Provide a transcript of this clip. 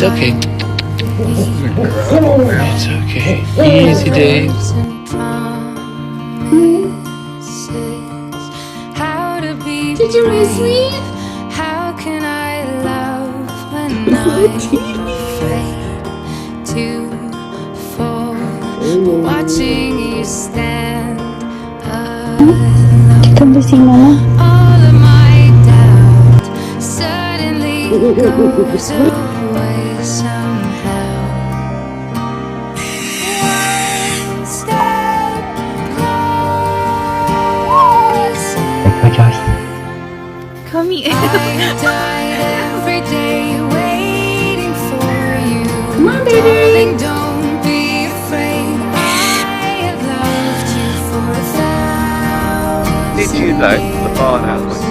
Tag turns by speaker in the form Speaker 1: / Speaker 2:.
Speaker 1: It's okay. It's okay. Easy, Dave.
Speaker 2: Did you miss me?
Speaker 3: How can I love when I'm afraid to fall? Watching you stand alone.
Speaker 2: Come si Mama.
Speaker 3: All of my doubt suddenly goes away somehow. One step closer.
Speaker 2: Come here.
Speaker 3: I died every day waiting for you.
Speaker 2: Come on, baby.
Speaker 3: Darling, don't be afraid. I have loved you for 1,000
Speaker 4: Did you know the barn owl